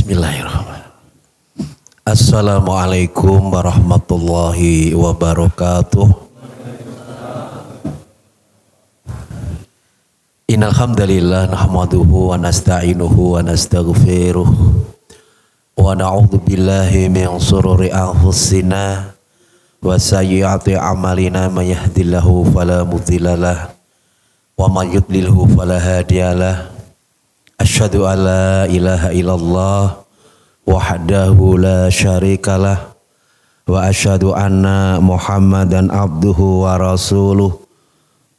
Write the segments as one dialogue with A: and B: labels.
A: Bismillahirrahmanirrahim. Assalamualaikum warahmatullahi wabarakatuh. Innal hamdalillah nahmaduhu wa nasta'inuhu wa nastaghfiruh wa na'udzu billahi min shururi anfusina wa sayyiati a'malina may yahdihillahu fala mudhillalah wa may yudlilhu fala hadiyalah. Asyhadu an la ilaha illallah wahdahu la syarikalah wa asyhadu anna Muhammadan abduhu wa rasuluh.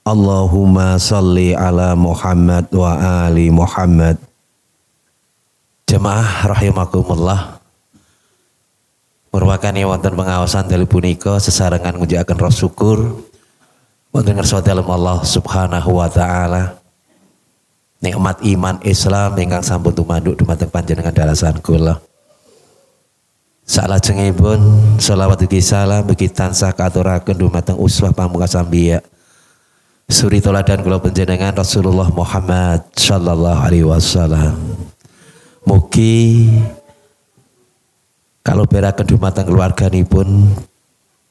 A: Allahumma salli ala Muhammad wa ali Muhammad. Jemaah rahimakumullah. Merupakan wonten pengawasan dari punika sesarengan ngujaken rasa syukur wonten ngarsa dalem Allah Subhanahu wa taala. Nikmat iman Islam ingkang sampun tumanduk dumateng panjenengan dalasan kula. Salajengipun shalawat ugi salam mugi tansah katuraken dumateng uswah pamungkas anbiya suri toladan kula panjenengan Rasulullah Muhammad sallallahu alaihi wasallam. Mugi kalau beraken dumateng keluarganipun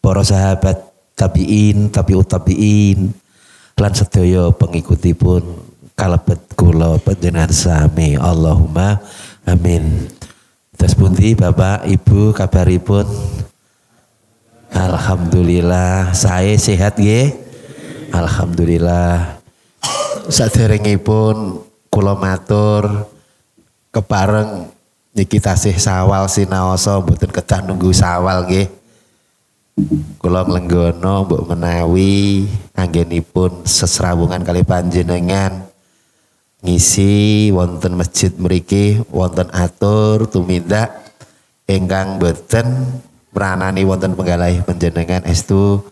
A: para sahabat tabi'in, tabi'ut tabi'in lan sedaya pengikutipun kalebet kula panjenengan sami. Allahumma amin. Terus pundi Bapak Ibu kabaripun? Alhamdulillah saya sehat nggih. Alhamdulillah. Saderengipun kula matur kepareng niki tasih sawal sinaosa mboten kedah nunggu sawal nggih. Kula nglenggono mbok menawi anggenipun sesrawungan kali panjenengan ngisi wonten masjid mriki wonten atur tumindak ingkang boten meranani wonten penggalih panjenengan estu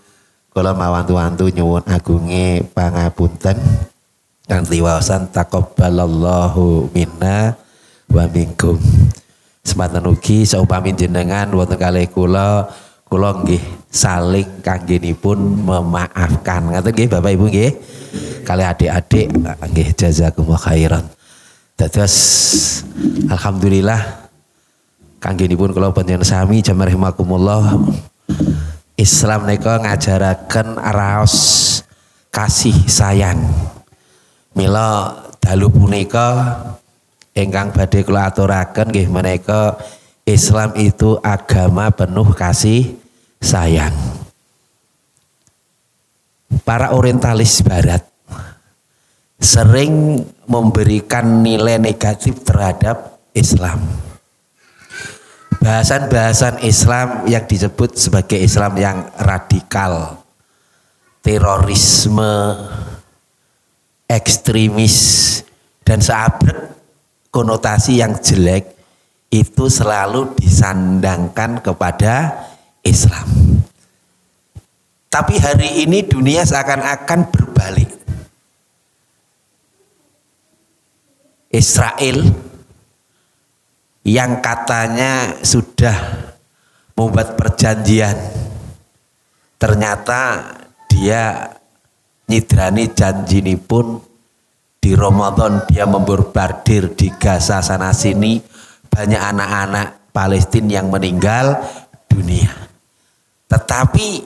A: kula mawantu-wantu nyuwun agunge pangapunten kanthi waosan taqabbalallahu minna wa minkum. Semanten ugi saupami jenengan wonten kalih kula nggih saling kanggenipun memaafkan. Ngaten nggih Bapak Ibu nggih. Kali adik-adik nggih jazakumullah khairan. Dados alhamdulillah kanggenipun kula panjenengan sami jamaah rahimakumullah. Islam nika ngajaraken raos kasih sayang. Mila dalu punika ingkang badhe kula aturaken nggih menika Islam itu agama penuh kasih sayang. Para orientalis barat sering memberikan nilai negatif terhadap Islam. Bahasan-bahasan Islam yang disebut sebagai Islam yang radikal, terorisme, ekstremis, dan seabrek konotasi yang jelek itu selalu disandangkan kepada Islam. Tapi hari ini dunia seakan-akan berbalik. Israel yang katanya sudah membuat perjanjian, ternyata dia nyidrani janji ini pun di Ramadan dia memborbardir di Gaza sana sini, banyak anak-anak Palestina yang meninggal dunia. Tetapi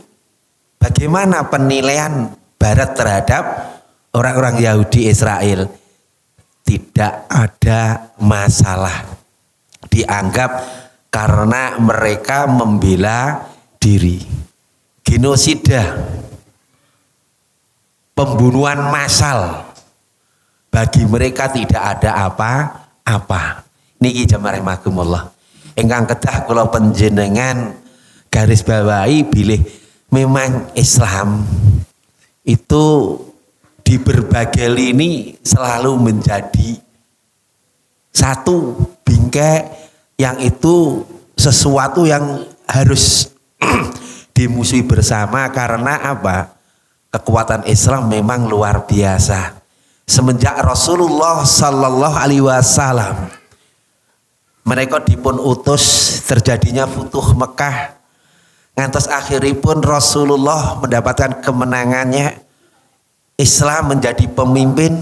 A: bagaimana penilaian Barat terhadap orang-orang Yahudi Israel? Tidak ada masalah. Dianggap karena mereka membela diri. Genosida, pembunuhan massal, bagi mereka tidak ada apa-apa. Niki jamaah rahimakumullah. Ingkang kedah kula panjenengan garis bawahi bilih memang Islam itu di berbagai lini selalu menjadi satu bingkai yang itu sesuatu yang harus dimusuhi bersama. Karena apa? Kekuatan Islam memang luar biasa. Semenjak Rasulullah sallallahu alaihi wasallam mereka dipun utus terjadinya Futuh Mekah, ngantos akhiripun Rasulullah mendapatkan kemenangannya, Islam menjadi pemimpin,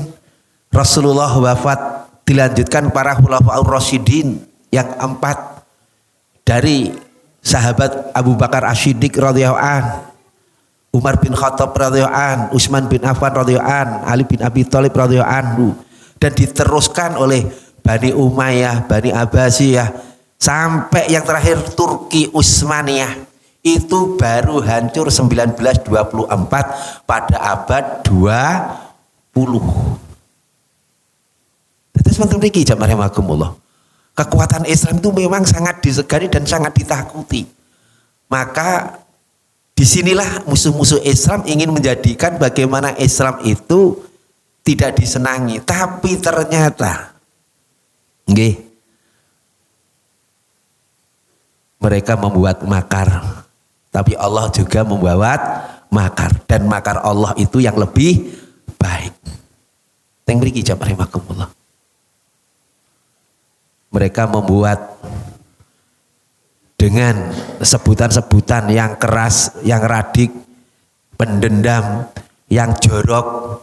A: Rasulullah wafat, dilanjutkan para khulafaur rasyidin yang 4 dari sahabat Abu Bakar As-Siddiq radhiyallahu an, Umar bin Khattab radhiyallahu an, Utsman bin Affan radhiyallahu an, Ali bin Abi Thalib radhiyallahu anhu, dan diteruskan oleh Bani Umayyah, Bani Abbasiyah, sampai yang terakhir Turki Utsmaniyah. Itu baru hancur 1924 pada abad 20. Terus mriki jamaah rahimakumullah. Kekuatan Islam itu memang sangat disegani dan sangat ditakuti. Maka disinilah musuh-musuh Islam ingin menjadikan bagaimana Islam itu tidak disenangi. Tapi ternyata mereka membuat makar. Tapi Allah juga membuat makar. Dan makar Allah itu yang lebih baik. Teng mriki jamaah rahimakumullah. Mereka membuat dengan sebutan-sebutan yang keras, yang radik, pendendam, yang jorok,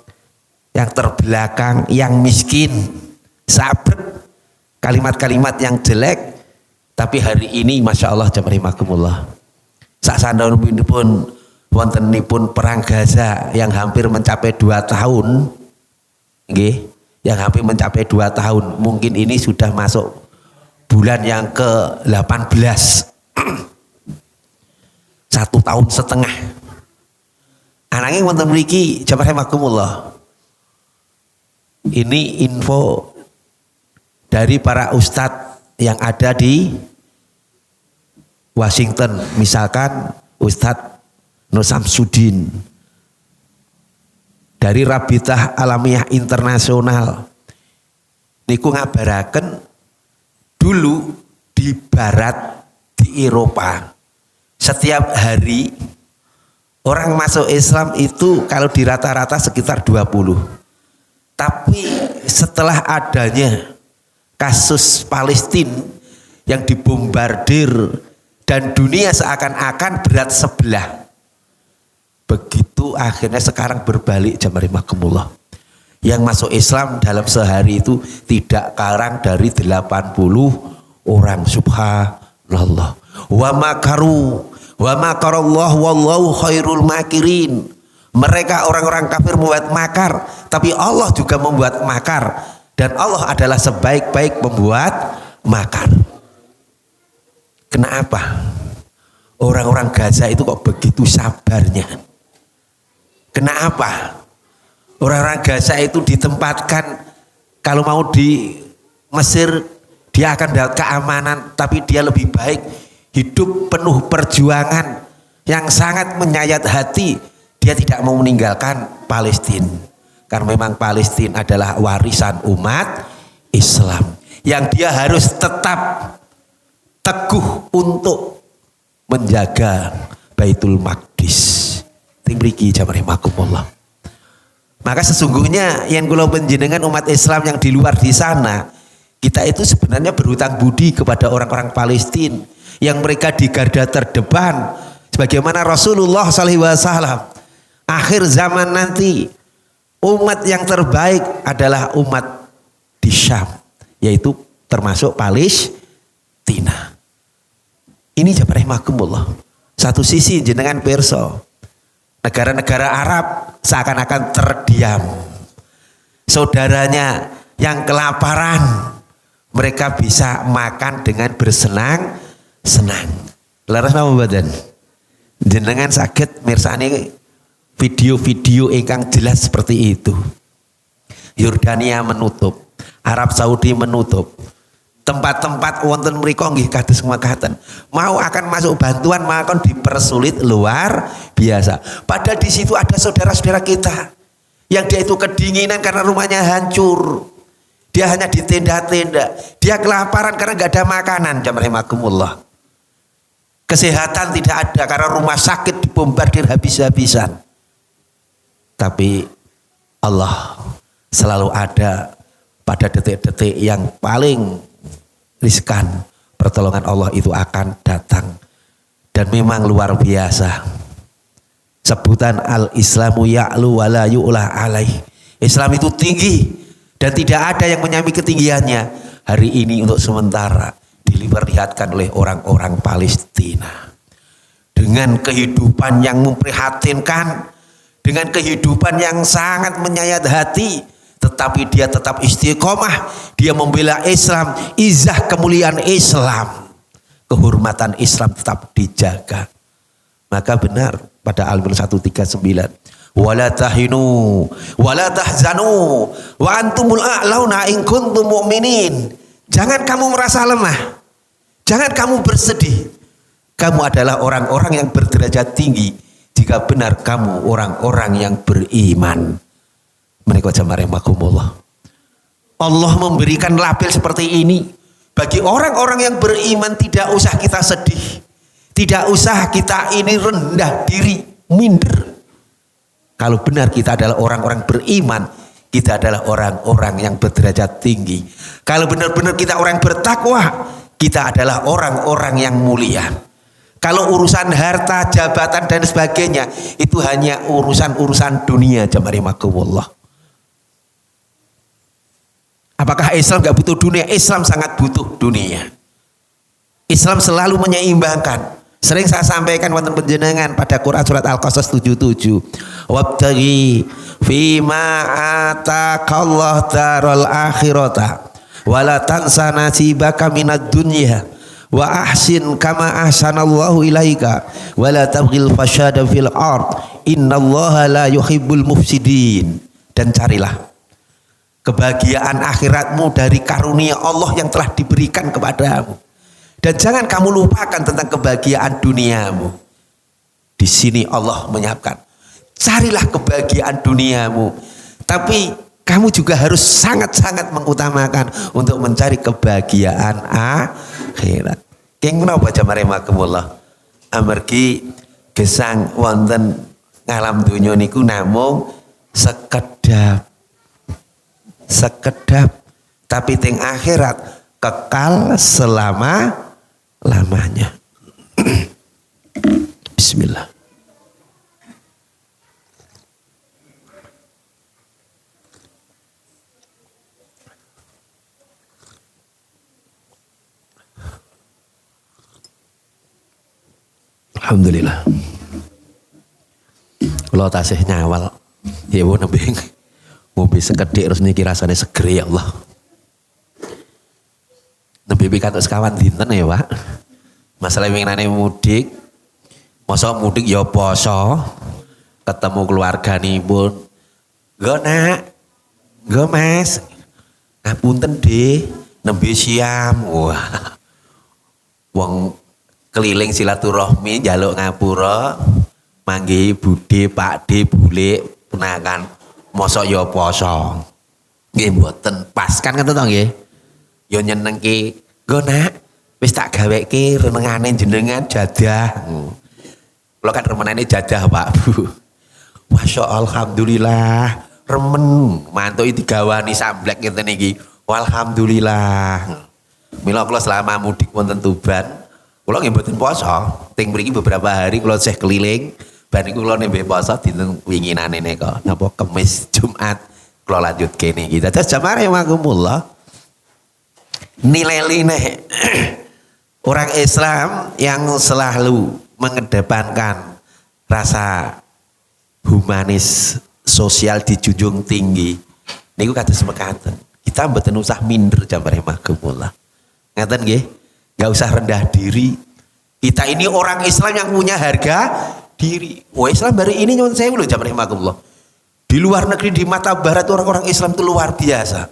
A: yang terbelakang, yang miskin, sabrek, kalimat-kalimat yang jelek. Tapi hari ini Masya Allah jamaah rahimakumullah, saksandhanipun wontenipun perang Gaza yang hampir mencapai 2 tahun, yang hampir mencapai 2 tahun, mungkin ini sudah masuk bulan yang ke-18, 1 tahun setengah. Ananging wonten mriki jamaah rahimakumullah, ini info dari para ustadz yang ada di Washington, misalkan Ustadz Nur Samsudin dari Rabitah Alamiah Internasional niku ngabaraken dulu di barat, di Eropa, setiap hari orang masuk Islam itu kalau di rata-rata sekitar 20. Tapi setelah adanya kasus Palestina yang dibombardir dan dunia seakan-akan berat sebelah, begitu akhirnya sekarang berbalik jamaah rahimakumullah. Yang masuk Islam dalam sehari itu tidak kurang dari 80 orang. Subhanallah. Wa makaru wa makarallahu wallahu khairul makirin. Mereka orang-orang kafir membuat makar, tapi Allah juga membuat makar, dan Allah adalah sebaik-baik pembuat makar. Kenapa orang-orang Gaza itu kok begitu sabarnya? Kenapa orang-orang Gaza itu ditempatkan, kalau mau di Mesir dia akan dapat keamanan, tapi dia lebih baik hidup penuh perjuangan yang sangat menyayat hati. Dia tidak mau meninggalkan Palestina, karena memang Palestina adalah warisan umat Islam yang dia harus tetap teguh untuk menjaga Baitul Maqdis. Timriki jamaah rahimakumullah. Maka sesungguhnya yang kula panjenengan umat Islam yang di luar di sana, kita itu sebenarnya berhutang budi kepada orang-orang Palestina yang mereka di garda terdepan, sebagaimana Rasulullah SAW. Akhir zaman nanti umat yang terbaik adalah umat di Syam, yaitu termasuk Palestina. Ini jamaah rahimakumullah. Satu sisi jenengan pirsa, negara-negara Arab seakan-akan terdiam. Saudaranya yang kelaparan, mereka bisa makan dengan bersenang-senang. Leres napa mboten? Jenengan sakit mirsani video-video ingkang jelas seperti itu. Yordania menutup, Arab Saudi menutup. Tempat-tempat wonten mriku nggih kados makaten. Mau akan masuk bantuan maka dipersulit luar biasa. Padahal di situ ada saudara-saudara kita yang dia itu kedinginan karena rumahnya hancur. Dia hanya di tenda-tenda. Dia kelaparan karena nggak ada makanan. Jamaah rahimakumullah. Kesehatan tidak ada karena rumah sakit dibombardir habis-habisan. Tapi Allah selalu ada pada detik-detik yang paling riskan. Pertolongan Allah itu akan datang, dan memang luar biasa. Sebutan al-Islamu ya'lu wa la yu'la alaih. Islam itu tinggi dan tidak ada yang menyamai ketinggiannya. Hari ini untuk sementara diperlihatkan oleh orang-orang Palestina. Dengan kehidupan yang memprihatinkan, dengan kehidupan yang sangat menyayat hati, tetapi dia tetap istiqomah, dia membela Islam, izah kemuliaan Islam, kehormatan Islam tetap dijaga. Maka benar pada Al-Imran 139, wala tahinu wala tahzanu wa antumul a'launa in kuntum mu'minin. Jangan kamu merasa lemah, jangan kamu bersedih. Kamu adalah orang-orang yang berderajat tinggi jika benar kamu orang-orang yang beriman. Menika jamaah rahimakumullah. Allah memberikan label seperti ini bagi orang-orang yang beriman. Tidak usah kita sedih, tidak usah kita ini rendah diri, minder. Kalau benar kita adalah orang-orang beriman, kita adalah orang-orang yang berderajat tinggi. Kalau benar-benar kita orang bertakwa, kita adalah orang-orang yang mulia. Kalau urusan harta, jabatan dan sebagainya itu hanya urusan-urusan dunia. Jamaah rahimakumullah. Apakah Islam gak butuh dunia? Islam sangat butuh dunia. Islam selalu menyeimbangkan. Sering saya sampaikan wonten panjenengan pada Quran surat Al-Qasas 77. Wabtaghi fima ataqallahu daral akhirata wala tansa nasibaka minad dunya wa ahsin kama ahsanallahu ilaika wala tabghil fasyada fil ard innallaha la yuhibbul mufsidin. Dan carilah kebahagiaan akhiratmu dari karunia Allah yang telah diberikan kepadamu, dan jangan kamu lupakan tentang kebahagiaan duniamu. Di sini Allah menyiapkan, carilah kebahagiaan duniamu, tapi kamu juga harus sangat-sangat mengutamakan untuk mencari kebahagiaan akhirat. Keng menapa jamaah rahimakumullah? Amargi gesang wonten ngalam donya niku namung sekedap, tapi teng akhirat kekal selama-lamanya. Bismillah. Alhamdulillah. Kalau tasih nyawal, ya bu nebeng, ngombe sekedhik terus niki rasane seger ya Allah. Nembe pikantuk sekawan dinten ya Pak. Masalah winginane mudik, masa mudik ya poso, ketemu keluarganipun. Nggo Nak, nggo Mas, ngapunten deh, nembe siam. Wah, wong keliling silaturahmi njaluk ngapura, manggihi budhe pakde bule punakan mosok ya poso. Nggih mboten pas kan ngoten to nggih. Ya nyenengke, "Nggo Nak, wis tak gaweke renengane jenengan jadah." Kula kan remenane jadah Pak Bu. Masya alhamdulillah remen mantuk digawani samblek ngeten iki. Alhamdulillah. Mila kula selama mudik wonten Tuban, kula nggih mboten poso. Teng mriki beberapa hari kula sih keliling, bar niku kula nembe poso dinten winginane nika. Napa Kamis Jumat kula lanjut kene iki. Dados jamaah rahimakumullah. Nilai-nilai orang Islam yang selalu mengedepankan rasa humanis, sosial dijunjung tinggi. Niku kados mekaten. Kita mboten usah minder jamaah rahimakumullah. Ngaten nggih? Gak usah rendah diri. Kita ini orang Islam yang punya harga diri. Wah Islam hari ini nyuwun sewu lho jamaah rahimakumullah. Di luar negeri, di mata barat, orang-orang Islam itu luar biasa.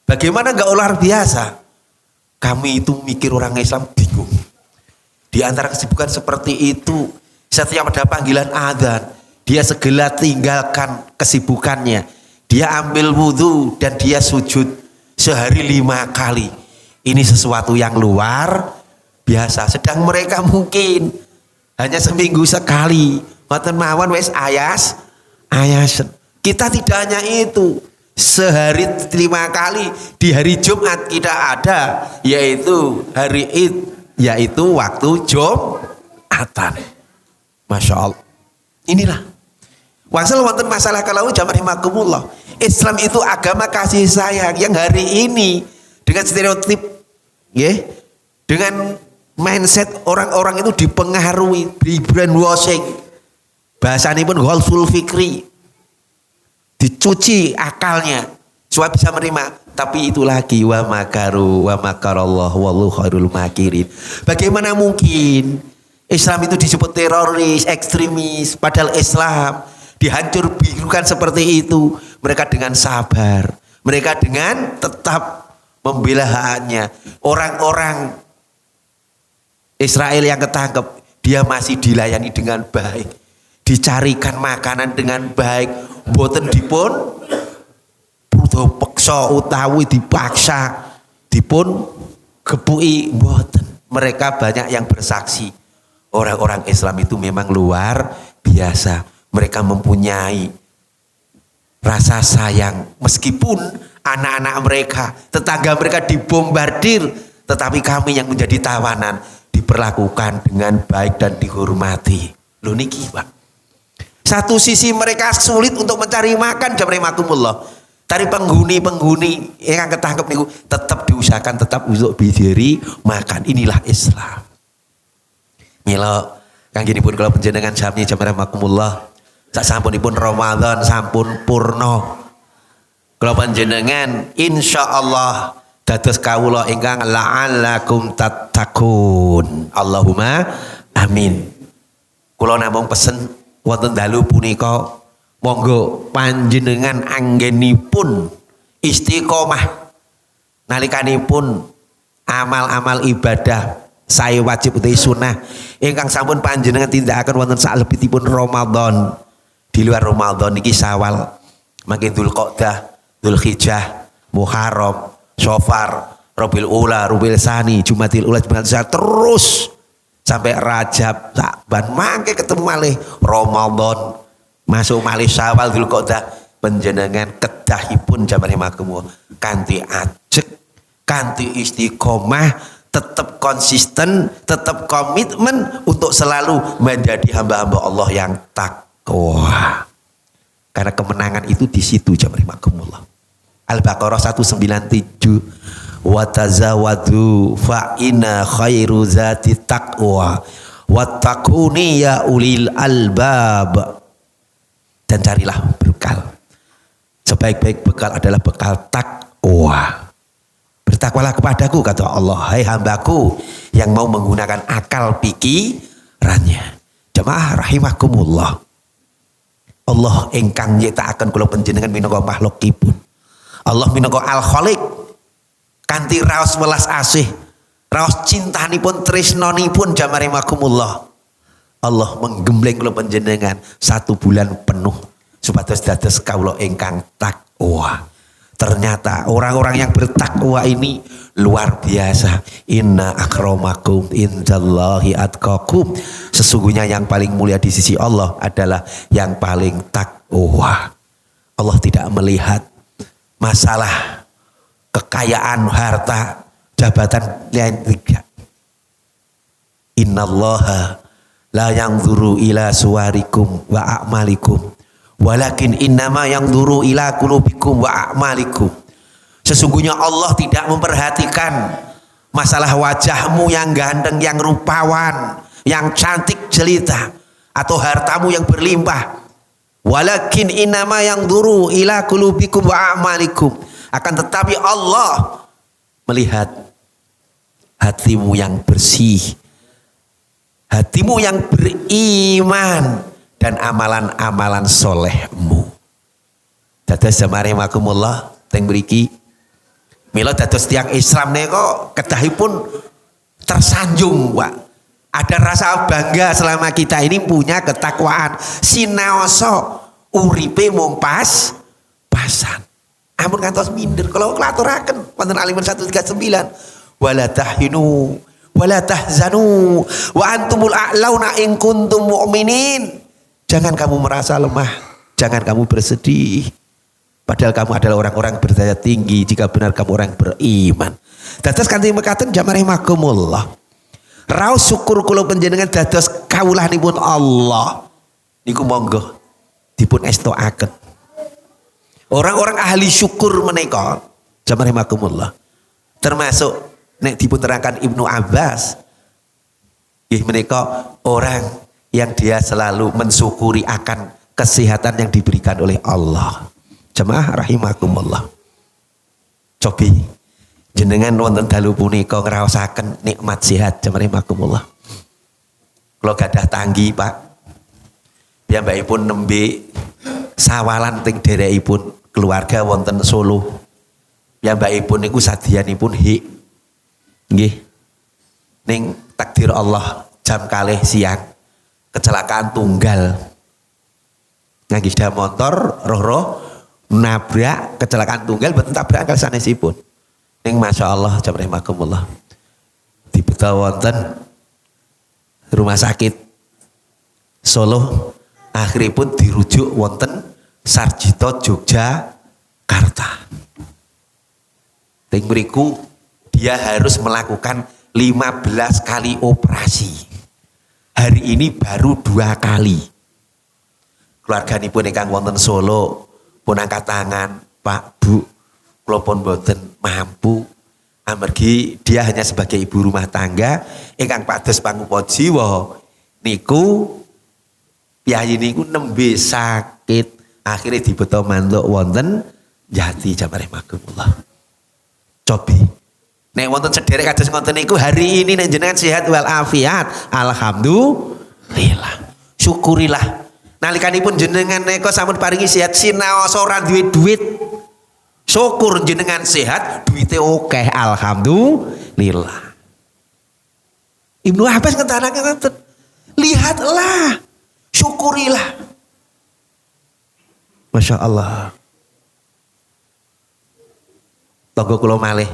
A: Bagaimana gak luar biasa? Kami itu mikir orang Islam bingung. Di antara kesibukan seperti itu, setiap ada panggilan adzan, dia segera tinggalkan kesibukannya. Dia ambil wudhu dan dia sujud sehari 5 kali. Ini sesuatu yang luar biasa. Sedang mereka mungkin hanya seminggu sekali. Mboten mawon wis ayasen. Kita tidak hanya itu. Sehari 5 kali. Di hari Jumat kita ada, yaitu hari Id, yaitu waktu Jumatan. Masya Allah. Inilah. Wasal wonten masalah kalau jamaah rahimakumullah. Islam itu agama kasih sayang yang hari ini dengan stereotip, Dengan mindset orang-orang itu dipengaruhi, di brainwashing. Bahasanya pun ghalsul fikri. Dicuci akalnya supaya bisa menerima. Tapi itu lagi wa makaru wa makarallah wallahu khairul makirin. Bagaimana mungkin Islam itu disebut teroris, ekstremis, padahal Islam dihancur birukan seperti itu. Mereka dengan sabar, mereka dengan tetap membela haknya. Orang-orang Israel yang ketangkep, dia masih dilayani dengan baik, dicarikan makanan dengan baik, boten dipun butuh peksa utawi dipaksa dipun gepuki boten. Mereka banyak yang bersaksi. Orang-orang Islam itu memang luar biasa. Mereka mempunyai rasa sayang meskipun anak-anak mereka, tetangga mereka dibombardir, tetapi kami yang menjadi tawanan diperlakukan dengan baik dan dihormati. Loh niki Pak. Satu sisi mereka sulit untuk mencari makan, jamrimakumullah. Dari penghuni-penghuni yang ketangkep niku tetap diusahakan tetap untuk bidiri makan. Inilah Islam. Mila kang gini pun kalau panjenengan sami jamrimakumullah. Sak sampunipun Ramadan sampun purna. Kalau panjenengan insyaallah dados kawula ingkang la'allakum tattaqun. Allahumma amin. Kula namung pesen wonten dalu punika monggo panjenengan anggenipun istiqomah nalikanipun amal-amal ibadah saya wajib utai sunnah ingkang sampun panjenengan tindakaken wonten salebetipun Ramadan. Di luar Ramadan niki Syawal, makin Dzulqa'dah, Dzulhijjah, Muharram, Syafar, Rabiul Ula, Rabiul Tsani, Jumadil Ula, Jumadil Tsani terus sampai Rajab, Sa'ban, mangke ketemu malih Ramadan, masuk malih Syawal, Dzulqa'dah, panjenengan kedahipun jamarimakum kanthi ajeg, kanthi istiqomah, tetap konsisten, tetap komitmen untuk selalu menjadi hamba-hamba Allah yang takwa. Karena kemenangan itu di situ jamarimakumullah. Al-Baqarah 197 wa tazawwadu fa inna khairu zati taqwa wattaquni ya ulil albab. Dan carilah bekal. Sebaik-baik bekal adalah bekal takwa. Bertakwalah kepadaku kata Allah, hai hambaku yang mau menggunakan akal pikirannya. Jamaah rahimakumullah. Allah ingkang nyiptakaken kula panjenengan minangka makhlukipun. Allah minangka al-khaliq kanthi raos welas asih, raos cintanipun tresnanipun jamarimakumullah. Allah menggembleng kula panjenengan 1 bulan penuh supados dados kawula ingkang takwa. Ternyata orang-orang yang bertakwa ini luar biasa. Inna akramakum indallahi atqakum. Sesungguhnya yang paling mulia di sisi Allah adalah yang paling takwa. Allah tidak melihat masalah kekayaan, harta, jabatan lain tidak. Innallaha la yanzuru ila suwarikum wa a'malikum walakin innama yanzuru ila qulubikum wa a'malikum. Sesungguhnya Allah tidak memperhatikan masalah wajahmu yang ganteng, yang rupawan, yang cantik jelita, atau hartamu yang berlimpah. Walakin innama yanzuru ila qulubikum wa a'malikum. Akan tetapi Allah melihat hatimu yang bersih, hatimu yang beriman, dan amalan-amalan solehmu. Dados jamarimakumullah teng mriki mila dados tiyang Islam nika kedahipun tersanjung Pak. Ada rasa bangga selama kita ini punya ketakwaan. Sinaosa uripe mung pasan. Ampun kantos minder kalau klaturaken wonten Al-Imran 139 wala tahinu wala tahzanu wa antumul a'launa in kuntum mu'minin. Jangan kamu merasa lemah, jangan kamu bersedih. Padahal kamu adalah orang-orang berdaya tinggi jika benar kamu orang beriman. Dados kanthi mekaten jamarimakumullah. Raos syukur kula panjenengan dados kawulanipun Allah. Niku monggo dipun estoaken. Orang-orang ahli syukur menika jamarimakumullah. Termasuk Nek dipun terangkan Ibnu Abbas, nggih menika orang yang dia selalu mensyukuri akan kesehatan yang diberikan oleh Allah. Jemaah rahimakumullah. Cobi jenengan wonten dalu punika ngraosaken nikmat sehat, jemaah rahimakumullah. Kula gadah tanggi, Pak. Piyambakipun nembe sawalan teng derekipun keluarga wonten Solo. Piyambakipun niku sadianipun hik. Nggih. Ning takdir Allah jam kalih siang kecelakaan tunggal. Ngangge sepeda motor roh-roh nabrak kecelakaan tunggal mboten tabrakan kalih sanesipun. Ning masyaallah jam rahimakumullah. Dibeta wonten rumah sakit Solo, akhiripun dirujuk wonten Sarjito Yogyakarta. Teng mriku dia harus melakukan 15 kali operasi. Hari ini baru 2 kali. Keluarganipun ingkang wonten Solo pun angkat tangan, Pak, Bu, kula pun boten mampu. Amargi dia hanya sebagai ibu rumah tangga ingkang pados pangupajiwa niku piyayi niku nembe sakit akhirnya dibeto mantuk wonten Jati jamaah rahimakumullah. Cobi nek wonten sederek kados ngoten niku hari ini nek jenengan sehat wal afiat alhamdulillah syukurilah. Nalikanipun jenengan neka sampun paringi sehat sinaos ora duwe duit syukur jenengan sehat, duitnya oke, alhamdulillah. Ibnu Abbas ngatakan, lihatlah, syukurilah. Masya Allah. Tonggo kula malih.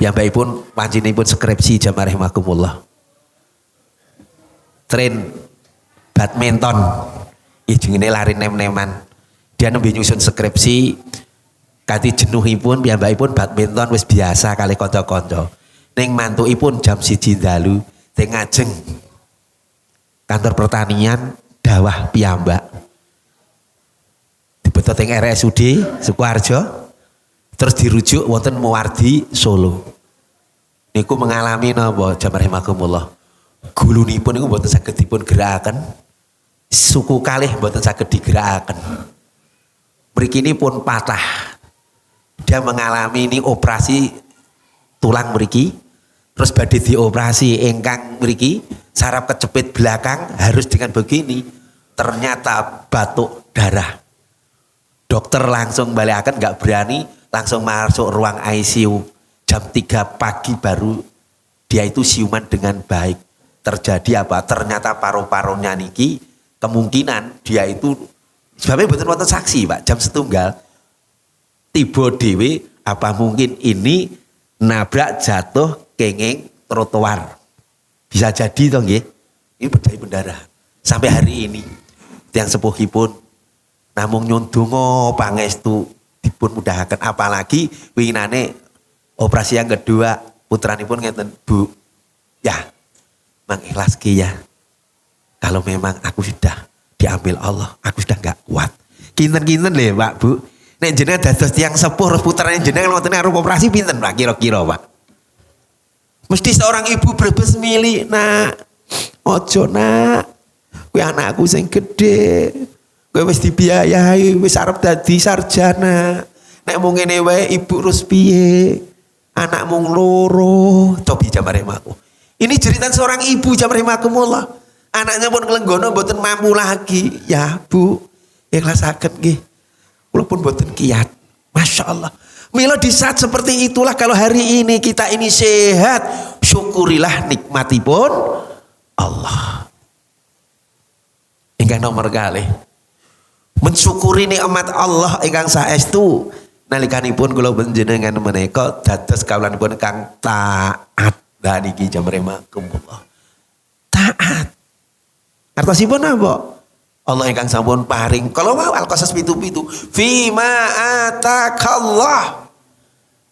A: Piyambakipun panjenenganipun skripsi jamaah rahimakumullah. Train badminton, jenenge lari nem-neman. Dia nembe nyusun skripsi kanthi jenuhipun piyambakipun badminton wis biasa kali kanca-kanca. Ning mantukipun jam 1 dalu teng ngajeng kantor pertanian dawah piyambak. Dibeto teng RSUD Sukoharjo terus dirujuk wonten Muwardi Solo. Niku mengalami napa jamaah rahimakumullah. Gulunipun niku mboten saged dipun gerakaken. Suku kalih mboten saged digerakaken. Mriki ini pun patah. Dia mengalami ini operasi tulang mriki. Terus badhe dioperasi ingkang mriki saraf kecepit belakang harus dengan begini. Ternyata batuk darah. Dokter langsung baliaken nggak berani langsung masuk ruang ICU. Jam 3 pagi baru dia itu siuman dengan baik. Terjadi apa? Ternyata paru-parunya niki kemungkinan dia itu sebabnya betul wonten saksi, Pak, jam 1 tiba dewe apa mungkin ini nabrak jatuh kenging trotoar. Bisa jadi toh nggih. Ini berdaya pendarah. Sampai hari ini tiang sepuhipun namung nyun donga pangestu dipun mudahaken apalagi winginane operasi yang kedua putranipun ngeten, Bu. Ya, mengikhlaskan ya. Kalau memang aku sudah diambil Allah, aku sudah gak kuat. Kinten-kinten lho Pak, Bu. Nek jenengan dados tiyang sepuh putrane jenengan wonten arep operasi pinten Pak kira-kira Pak? Mesti seorang ibu brebes milih, nak, ojo nak, kowe anakku sing gedhe, kowe wis dibiayai, wis arep dadi sarjana. Nek mung ngene wae ibu terus piye? Anak mung loro, cobi jamaah rahimaku. Ini cerita seorang ibu jamaah rahimakumullah. Anaknya pun kelenggono mboten mampu lagi. Ya Bu, ikhlasaken nggih. Kula pun mboten kiat. Masya Allah. Mila di saat seperti itulah kalau hari ini kita ini sehat, syukurilah nikmatipun Allah. Ingkang nomor kalih. Mensyukuri nikmat Allah ingkang saestu nalikanipun kula panjenengan menika dados kawulanipun kang taat. Lah niki jamaah rahimakumullah. Taat. Artosipun apa? Allah ingkang sampun paring. Kalau mau Al-Qasas pitu-pitu, fima atakallah.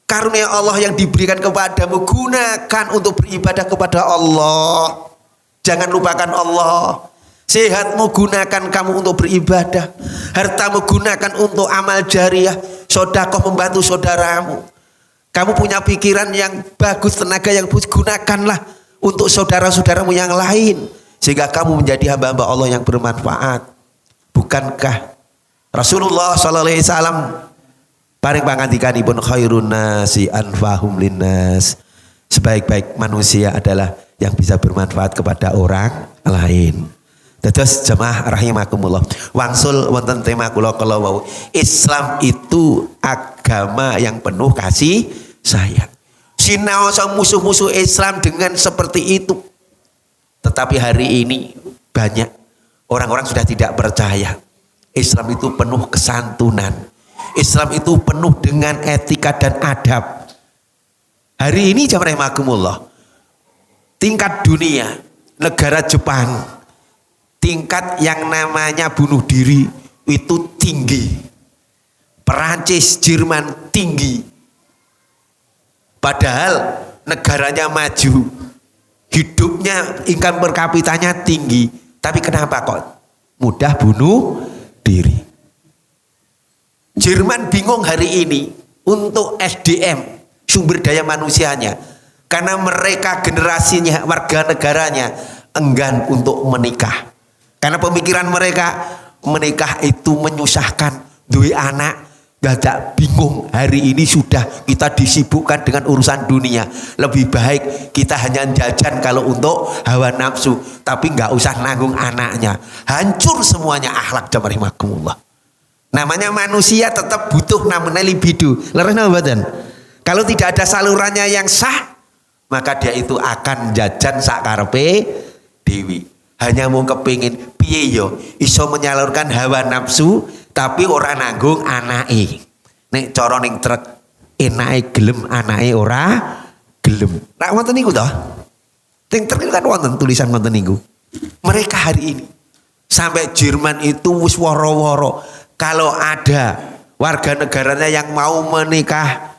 A: Karunia Allah yang diberikan kepadamu gunakan untuk beribadah kepada Allah. Jangan lupakan Allah. Sehatmu gunakan kamu untuk beribadah. Hartamu gunakan untuk amal jariah. Sedekah membantu saudaramu. Kamu punya pikiran yang bagus, tenaga yang bagus, gunakanlah untuk saudara-saudaramu yang lain. Sehingga kamu menjadi hamba-hamba Allah yang bermanfaat. Bukankah Rasulullah SAW paring pangandikanipun khairun nasi anfahum linnas. Sebaik-baik manusia adalah yang bisa bermanfaat kepada orang lain. Dados jemaah rahimakumullah. Wangsul wonten tema kula kala wau. Islam itu agama yang penuh kasih sayang. Sinaosa musuh-musuh Islam dengan seperti itu. Tetapi hari ini banyak orang-orang sudah tidak percaya. Islam itu penuh kesantunan. Islam itu penuh dengan etika dan adab. Hari ini jemaah rahimakumullah. Tingkat dunia, negara Jepang, tingkat yang namanya bunuh diri itu tinggi. Perancis, Jerman tinggi. Padahal negaranya maju, hidupnya income per kapitanya tinggi. Tapi kenapa kok mudah bunuh diri? Jerman bingung hari ini untuk SDM, sumber daya manusianya. Karena mereka generasinya, warga negaranya enggan untuk menikah. Karena pemikiran mereka menikah itu menyusahkan, duwe anak, dadak bingung. Hari ini sudah kita disibukkan dengan urusan dunia. Lebih baik kita hanya jajan kalau untuk hawa nafsu, tapi nggak usah nanggung anaknya. Hancur semuanya akhlak jamaah. Namanya manusia tetap butuh namanya libido. Leres badan. Kalau tidak ada salurannya yang sah, maka dia itu akan jajan sakarepe dewi. Hanya mau kepingin piye yo iso menyalurkan hawa nafsu tapi ora nanggung anake. Nek cara ning truk enake gelem anake ora gelem. Nek wonten niku to. Ning truk kan wonten tulisan wonten niku. Mereka hari ini sampai Jerman itu wis woro-woro kalau ada warga negaranya yang mau menikah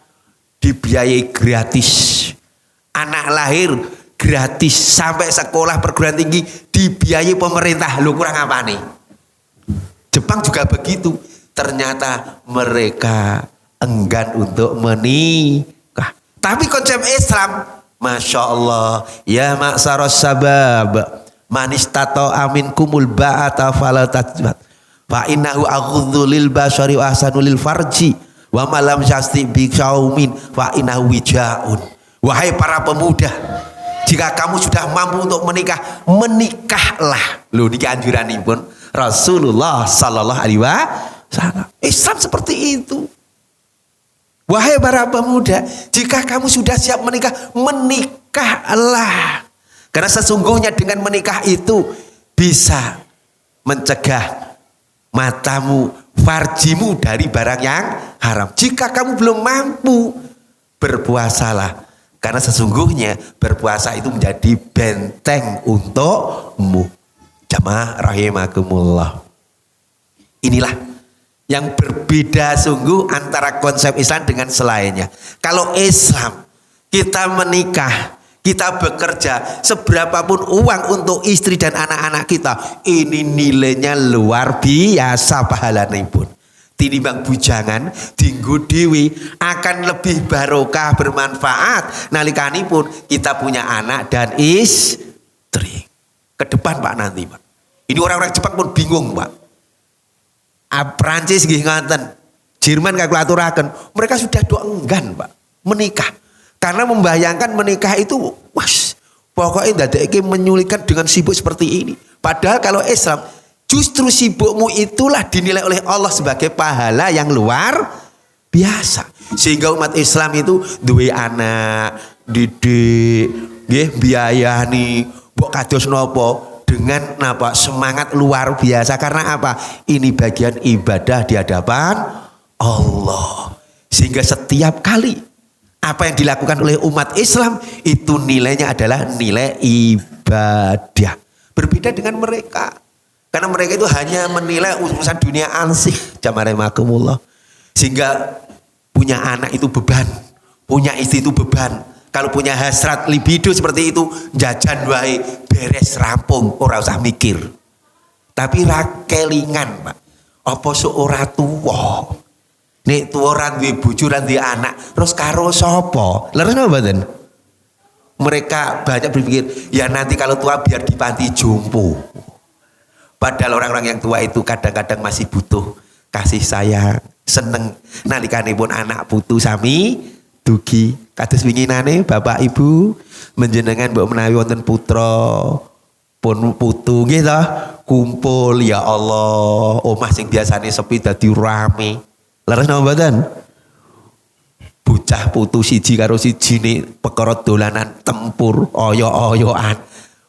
A: dibiayai gratis. Anak lahir gratis, sampai sekolah perguruan tinggi dibiayai pemerintah. Lu kurang apa nih? Jepang juga begitu. Ternyata mereka enggan untuk menikah. Tapi konsep Islam, Masya Allah, ya maksaros sabab, manistato amin kumul ba'ata falatajbat, fa innahu aghudzu lil basyari wa ahsanu lil farji, wa malam syasti bi syaumin fa innahu wijaun. Wahai para pemuda, jika kamu sudah mampu untuk menikah, menikahlah. Loh niki anjuranipun Rasulullah sallallahu alaihi wasallam. Islam seperti itu. Wahai para pemuda, jika kamu sudah siap menikah, menikahlah. Karena sesungguhnya dengan menikah itu bisa mencegah matamu, farjimu dari barang yang haram. Jika kamu belum mampu, berpuasalah. Karena sesungguhnya berpuasa itu menjadi benteng untukmu. Jamaah rahimakumullah. Inilah yang berbeda sungguh antara konsep Islam dengan selainnya. Kalau Islam, kita menikah, kita bekerja, seberapapun uang untuk istri dan anak-anak kita, ini nilainya luar biasa pahalanya pun. Tinimbang bujangan dinggo dewi akan lebih barokah bermanfaat nalikanipun kita punya anak dan istri. Ke depan Pak nanti Pak. Ini orang-orang Jepang pun bingung Pak. Prancis nggih ngaten. Jerman kalkulaturaken, mereka sudah do enggan Pak menikah. Karena membayangkan menikah itu pokoknya dadekke menyulitkan dengan sibuk seperti ini. Padahal kalau Islam justru sibukmu itulah dinilai oleh Allah sebagai pahala yang luar biasa. Sehingga umat Islam itu duwe anak, didik, nggih biayani, mbok kados napa dengan napa semangat luar biasa. Karena apa? Ini bagian ibadah di hadapan Allah. Sehingga setiap kali apa yang dilakukan oleh umat Islam itu nilainya adalah nilai ibadah. Berbeda dengan mereka. Karena mereka itu hanya menilai urusan dunia ansih. Jamarahimakumullah. Sehingga punya anak itu beban. Punya istri itu beban. Kalau punya hasrat libido seperti itu, jajan wae beres rampung, ora usah mikir. Tapi ra kelingan, Pak. Apa ora tuwa. Nek tuwa ora duwe bojo ora duwe anak, terus karo sapa? Leres napa mboten? Mereka banyak berpikir, ya nanti kalau tua biar di panti jompo. Padahal orang-orang yang tua itu kadang-kadang masih butuh kasih sayang, seneng nalikanipun anak putu sami dugi. Kados winginane Bapak Ibu menjenengan mbok menawi wonten putra pun putu nggih ta, kumpul ya Allah, omah sing biasane sepi dadi rame. Leres napa mboten? Bocah putu siji karo siji nih perkara dolanan tempur oyo-oyoan.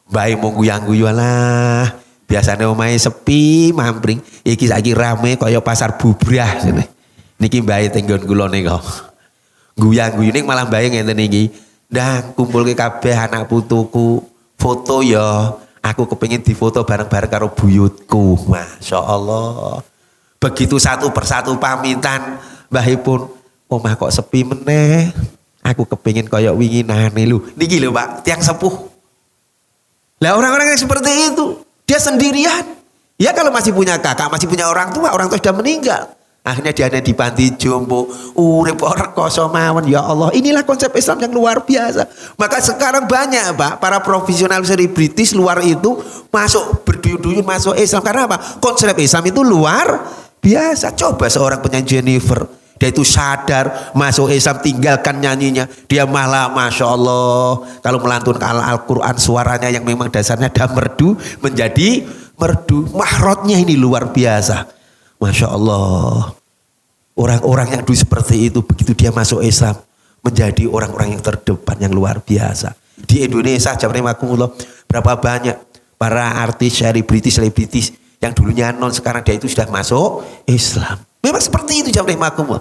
A: Bae mung guyang-guyu lah. Biasane omahe sepi mampring, iki saiki rame kaya pasar bubrah sini. Niki mbae tenggon kula nika. Guyang-guyu ning malah mbae ngenten iki. Ndang kumpulke kabeh anak putuku, foto ya. Aku kepengin difoto bareng-bareng karo buyutku. Masya Allah. Begitu satu persatu pamitan, mbahipun, omah kok sepi meneh. Aku kepengin kaya winginane lho. Niki lho Pak, tiang sepuh. Lah orang-orang yang seperti itu, dia sendirian. Ya kalau masih punya kakak, masih punya orang tua sudah meninggal. Akhirnya dia ada di panti jompo, urip rekoso mawon. Ya Allah, inilah konsep Islam yang luar biasa. Maka sekarang banyak Pak, para profesional selebritis luar itu masuk berduyun-duyun masuk Islam. Karena apa? Konsep Islam itu luar biasa. Coba seorang penyanyi Jennifer, dia itu sadar masuk Islam, tinggalkan nyanyinya. Dia malah Masya Allah, kalau melantunkan Al-Quran suaranya yang memang dasarnya ada merdu, menjadi merdu. Mahrotnya ini luar biasa. Masya Allah. Orang-orang yang dulu seperti itu, begitu dia masuk Islam, menjadi orang-orang yang terdepan yang luar biasa. Di Indonesia, jamaah berapa banyak para artis, selebritis yang dulunya non, sekarang dia itu sudah masuk Islam. Memang seperti itu jamaah.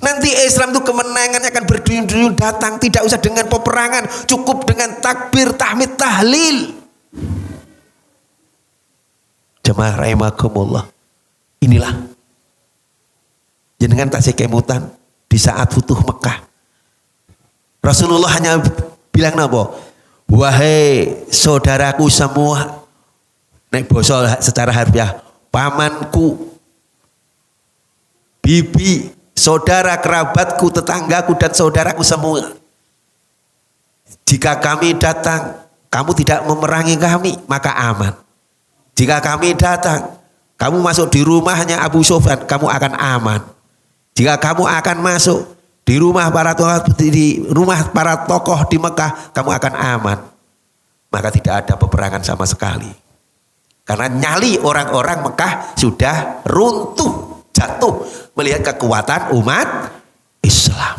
A: Nanti Islam itu kemenangannya akan berduyun-duyun datang, tidak usah dengan peperangan, cukup dengan takbir, tahmid, tahlil. Jemaah rahimakumullah. Inilah jenengan tasik kemutan di saat futuh Mekah. Rasulullah hanya bilang napa? Wahai saudaraku semua, nek basa secara harfiah, pamanku, bibi, saudara kerabatku, tetanggaku dan saudaraku semua. Jika kami datang, kamu tidak memerangi kami, maka aman. Jika kami datang, kamu masuk di rumahnya Abu Sufyan, kamu akan aman. Jika kamu akan masuk di rumah para tokoh di Mekah, kamu akan aman. Maka tidak ada peperangan sama sekali. Karena nyali orang-orang Mekah sudah runtuh, jatuh melihat kekuatan umat Islam.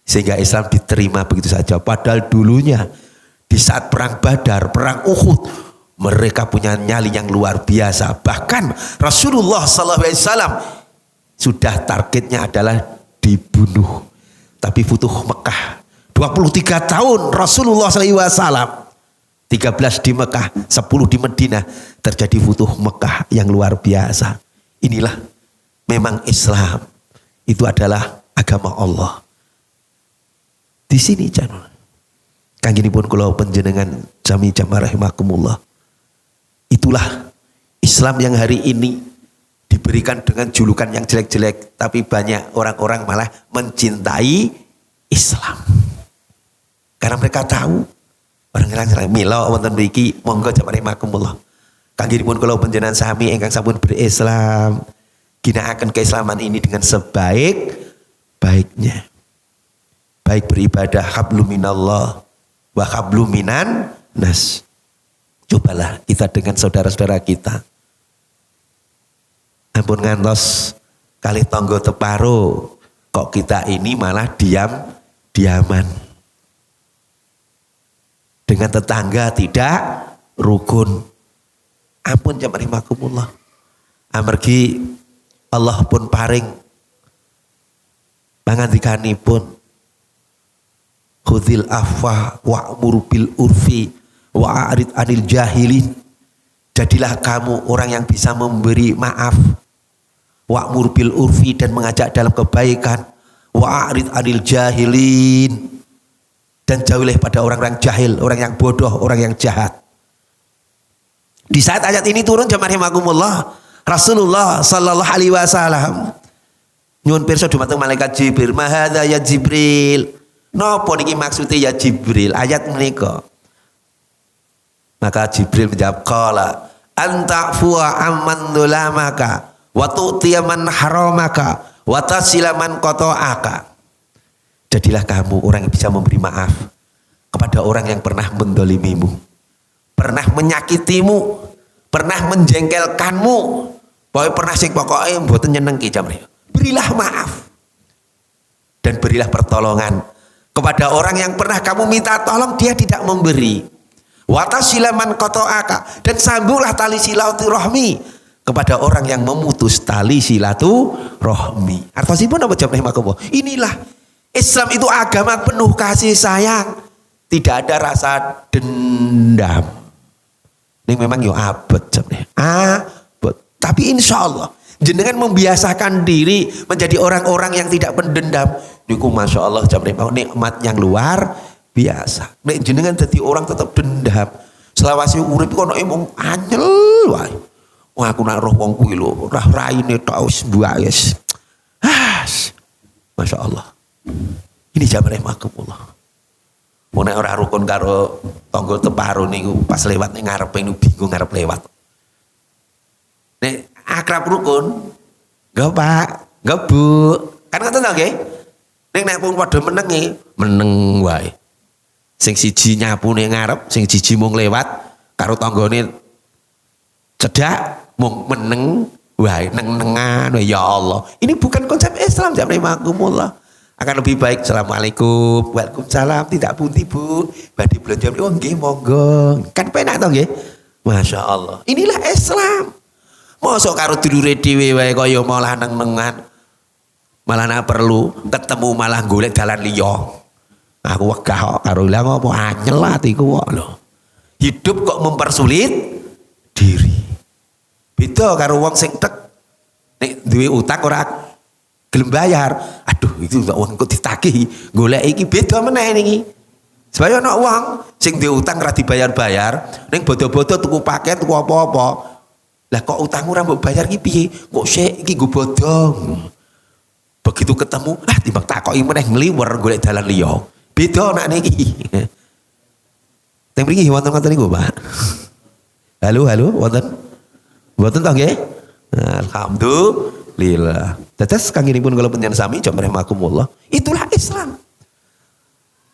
A: Sehingga Islam diterima begitu saja. Padahal dulunya di saat perang Badar, perang Uhud, mereka punya nyali yang luar biasa. Bahkan Rasulullah SAW sudah targetnya adalah dibunuh. Tapi futuh Mekah 23 tahun Rasulullah SAW, 13 di Mekah, 10 di Madinah, terjadi futuh Mekah yang luar biasa. Inilah memang Islam itu adalah agama Allah. Di sini jangan kang pun kalau penjenengan jami jamaah rahimakumullah. Itulah Islam yang hari ini diberikan dengan julukan yang jelek-jelek, tapi banyak orang-orang malah mencintai Islam. Karena mereka tahu orang-orang mila wonten mriki monggo jamaah rahimakumullah. Kangginipun kula panjenengan sami ingkang sampun berislam, ginakaken keislaman ini dengan sebaik-baiknya. Baik beribadah hablum minallah wa hablum minan nas. Cobalah kita dengan saudara-saudara kita. Ampun ngantos kali tonggo teparo, kok kita ini malah diaman. Dengan tetangga tidak rukun. Ampun jamaah rahimakumullah. Amargi Allah pun paring pangandikanipun khudhil afwa wa'mur bil urfi wa'arid anil jahilin. Jadilah kamu orang yang bisa memberi maaf, wa'mur bil urfi, dan mengajak dalam kebaikan, wa'arid anil jahilin, dan jauhilah pada orang-orang jahil, orang yang bodoh, orang yang jahat. Di saat ayat ini turun jamaah rahimakumullah, Rasulullah sallallahu alaihi wasallam Nyuwun pirsa dumateng malaikat Jibril, "Mahadza ya Jibril?" Napa niki maksude ya Jibril? Ayat menika. Maka Jibril menjawab, "Qala anta fuwa amman dulamaka wa tu'tiya man haramaka wa tasila man qata'aka." Jadilah kamu orang yang bisa memberi maaf kepada orang yang pernah mendolimimu, pernah menyakitimu, pernah menjengkelkanmu, pernah sing pokoknya mboten nyenengke jamane. Berilah maaf dan berilah pertolongan kepada orang yang pernah kamu minta tolong dia tidak memberi. Watasilaman qata'aka, dan sambunglah tali silaturahmi kepada orang yang memutus tali silaturahmi. Artosipun apa jawab rahimakumullah? Inilah Islam, itu agama penuh kasih sayang, tidak ada rasa dendam. Ini memang yo abot jawabnya. Abot. Tapi insya Allah jenengan membiasakan diri menjadi orang-orang yang tidak pendendam. Niku masya Allah jawab nikmat yang luar biasa. Nek jenengan jadi orang tetap dendam, selawase urip kono emong anyel wae. Wah aku nak roh wong kuwi lho, rah raine tok wis mbuayes. Masya Allah. Ini jabare makumullah. Mun nek ora rukun karo tangga teparo niku pas lewat ning ngarepe niku bingung ngarep lewat. Nek akrab rukun, enggak Pak, enggak Bu. Kan ngoten to nggih? Nek pun padha meneng wae. Sing siji nyapune ngarep, sing siji mung lewat karo tanggane cedak mung meneng wae, neng-nengan ya Allah. Ini bukan konsep Islam jamaah makumullah. Akan lebih baik assalamualaikum, waalaikumsalam, tidak pundi Bu, badhe belanja, oh nggih monggo. Kan penak to nggih? Masya Allah. Inilah Islam. Mosok karo dulure dhewe wae kaya malah neng-nengan. Malah nak perlu ketemu malah golek dalan liya. Aku wegah kok karo lha ngopo anyel atiku kok lho. Hidup kok mempersulit diri. Beda karo wong sing tek nek duwe utang ora gelem bayar. Aduh itu wong kok ditagih golek iki beda meneh niki. Sebab ana wong sing duwe utang ora dibayar-bayar, ning bodo-bodo tuku paket tuku apa-apa. Lah kok utang ora mbok bayar iki piye? Kok sik iki nggo bodong. Begitu ketemu, timbang takoki meneh ngliwer golek dalan liya. Beda nak niki. Teng mriki wonten ngoten niku, Pak. Halo, wonten. Mboten to nggih? Alhamdulillah. Dados kanggenipun kula panjenengan sami jamaah rahimakumullah. Itulah Islam.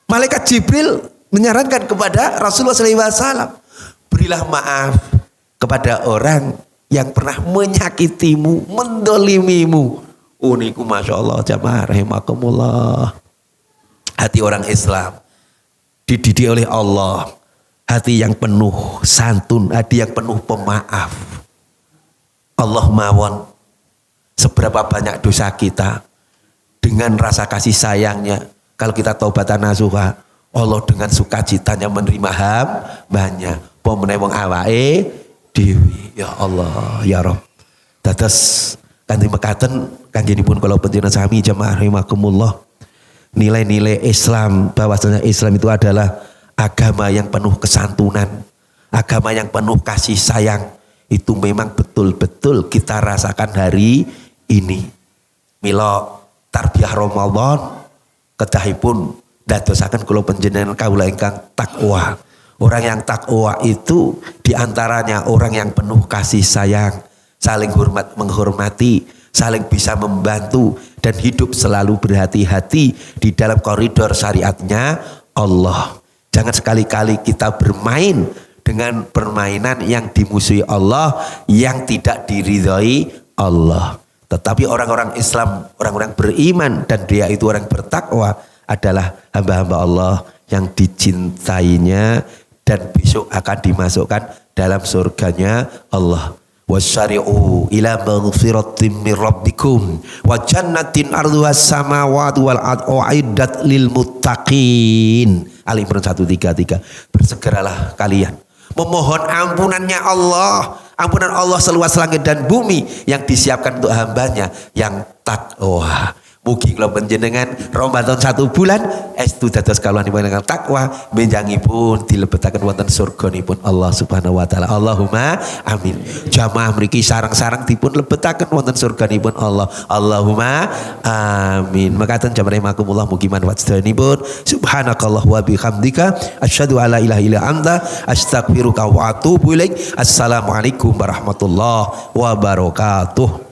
A: Malaikat Jibril menyarankan kepada Rasulullah SAW, berilah maaf kepada orang yang pernah menyakitimu, mendolimimu. Uniku masya Allah jamaah rahimakumullah. Hati orang Islam dididik oleh Allah, hati yang penuh santun, hati yang penuh pemaaf. Allah mawon seberapa banyak dosa kita, dengan rasa kasih sayangnya kalau kita taubatan nasuha, Allah dengan sukacitanya menerima hambanya. Pomene wong awake dhewe. Ya Allah ya Rabb. Dados kanthi mekaten kanggenipun kula panjenengan sami jamaah rahimakumullah. Nilai-nilai Islam, bahwasanya Islam itu adalah agama yang penuh kesantunan, agama yang penuh kasih sayang. Itu memang betul-betul kita rasakan hari ini. Mila tarbiyah Ramadan kedahipun dadosaken kula panjenengan kawula ingkang takwa. Orang yang takwa itu diantaranya orang yang penuh kasih sayang, saling hormat menghormati, saling bisa membantu, dan hidup selalu berhati-hati di dalam koridor syariatnya Allah. Jangan sekali-kali kita bermain dengan permainan yang dimusuhi Allah, yang tidak diridhoi Allah. Tetapi orang-orang Islam, orang-orang beriman, dan dia itu orang bertakwa adalah hamba-hamba Allah yang dicintainya dan besok akan dimasukkan dalam surganya Allah. Wasyari'u ila maghfiratin min rabbikum wa jannatin arduhas samawati wal ardu uiddat lil muttaqin. Ali Imran 133. Bersegeralah kalian memohon ampunannya Allah, ampunan Allah seluas langit dan bumi yang disiapkan untuk hambanya yang takwa. Mugi kula panjenengan Ramadan 1 bulan estu dados kawulanipun ingkang takwa benjangipun dilebetaken wonten surganipun Allah Subhanahu wa taala. Allahumma amin. Jamaah mriki sareng-sareng dipun lebetaken wonten surganipun Allah. Allahumma amin. Mekaten jamaah rahimakumullah mugi manfaat sedanipun. Subhanakallah wa bihamdika asyhadu alla ilaha illa anta astaghfiruka wa atubu ilaik. Assalamualaikum warahmatullahi wabarakatuh.